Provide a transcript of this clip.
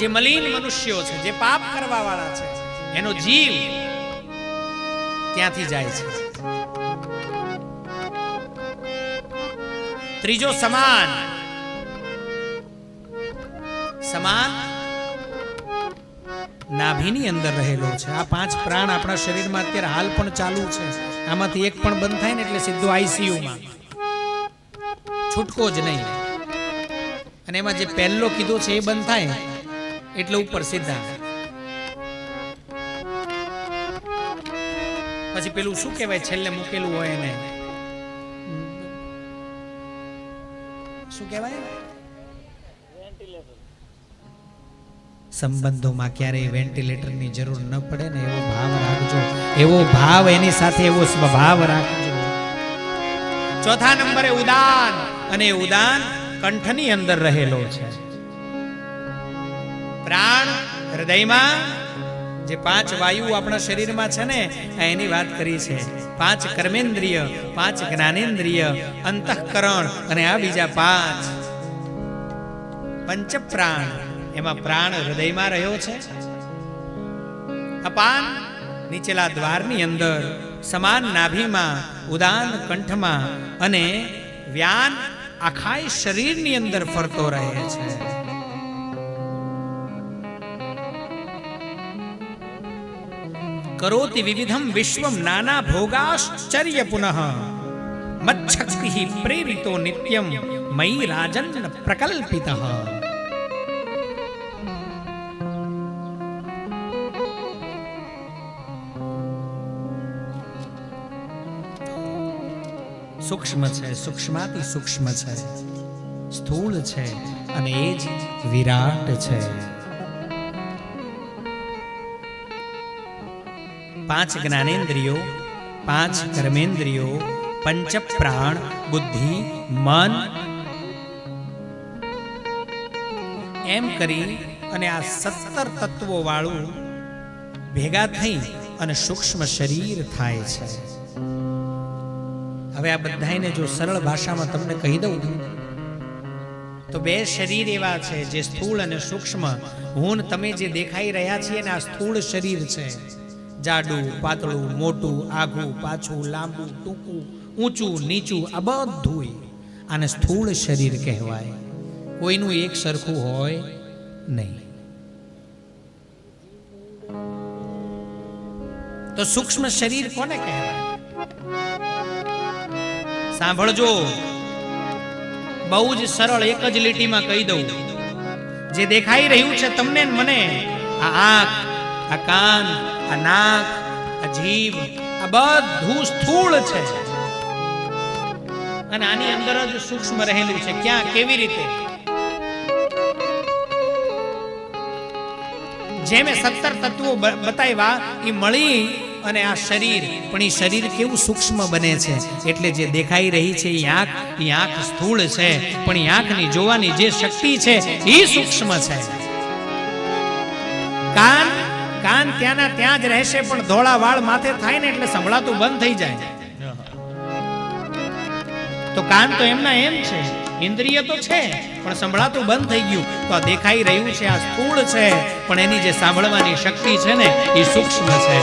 જે મલિન મનુષ્યો છે, જે પાપ કરવા વાળા છે, એનો જીવ ત્યાંથી જાય છે. ત્રીજો સમાન. સમાન નાભીની અંદર રહેલો છે. આ 5 પ્રાણ આપણા શરીરમાં અત્યારે હાલ પણ ચાલુ છે. આમાંથી એક પણ બંધ થાય ને એટલે સીધો આઈસીયુમાં, છૂટકો જ નહીં. અને એમાં જે પહેલો કીધો છે એ બંધ થાય એટલે ઉપર સીધા. પછી પેલું શું કહેવાય છેલ્લે મૂકેલું હોય એને, શું કહેવાય? સંબંધોમાં ક્યારેય વેન્ટિલેટરની જરૂર ન પડે ને એવો ભાવ રાખજો, એવો ભાવ, એની સાથે એવો સ્વભાવ રાખજો. ચોથા નંબરે ઉદાન. અને ઉદાન કંઠની અંદર રહેલો છે. પ્રાણ હૃદયમાં જે 5 વાયુ આપણા શરીરમાં છે ને, એની વાત કરી છે. 5 કર્મેન્દ્રિય, 5 જ્ઞાનેન્દ્રિય, અંતઃકરણ અને આ બીજા 5 પંચ પ્રાણ. એમાં પ્રાણ હૃદયમાં રહ્યો છે. અપાન નીચેલા દ્વારની અંદર, સમાન નાભીમાં, ઉદાન કંઠમાં અને વ્યાન આખા શરીરની અંદર ફરતો રહે છે. કરોતિ વિવિધમ વિશ્વમ નાના ભોગાશ્ચર્ય પુનઃ મચ્છક્તિ પ્રેરિતો નિત્યમ મયી રાજન પ્રકલ્પિતઃ. સૂક્ષ્મ છે, સૂક્ષ્માતિ સૂક્ષ્મ છે, સ્થૂળ છે અને એ જ વિરાટ છે. 5 જ્ઞાનેન્દ્રિયો, 5 કર્મેન્દ્રિયો, પંચ પ્રાણ, બુદ્ધિ, મન, એમ કરી અને આ 17 તત્વો વાળું ભેગા થઈ અને સૂક્ષ્મ શરીર થાય છે. હવે આ બધાને જો સરળ ભાષામાં તમને કહી દઉં તો 2 શરીર એવા છે જે સ્થૂળ અને સૂક્ષ્મ. હું તમે જે દેખાઈ રહ્યા છીએ ને, આ સ્થૂળ શરીર છે. જાડું, પાતળું, મોટું, આઘું, પાછું, લાંબુ, ટૂંકું, ઊંચું, નીચું, આ બધું આને સ્થૂળ શરીર કહેવાય. કોઈનું એક સરખું હોય નહીં. તો સૂક્ષ્મ શરીર કોને કહેવાય? સાંભળજો, બહુ જ સરળ, એક જ લીટીમાં કહી દઉં. જે દેખાઈ રહ્યું છે તમને મને, આ આંખ, આ કાન, આ નાક, આ જીભ, આ બધું સ્થૂળ છે. અને આની અંદર જ સૂક્ષ્મ રહેલું છે. ક્યાં, કેવી રીતે? જે મેં 17 તત્વો બતાવ્યા એ મળી અને આ શરીર, પણ એ શરીર કેવું સૂક્ષ્મ બને છે. એટલે જે દેખાઈ રહી છે એ આંખ સ્થૂળ છે, પણ એ આંખની જોવાની જે શક્તિ છે એ સૂક્ષ્મ છે. કાન ત્યાંના ત્યાં જ રહેશે, પણ ધોળા વાળ માથે થાય ને એટલે સંભળાતું બંધ થઈ જાય. તો કાન તો એમના એમ છે, ઇન્દ્રિય તો છે, પણ સંભળાતું બંધ થઈ ગયું. તો આ દેખાઈ રહ્યું છે આ સ્થૂળ છે, પણ એની જે સાંભળવાની શક્તિ છે ને એ સૂક્ષ્મ છે.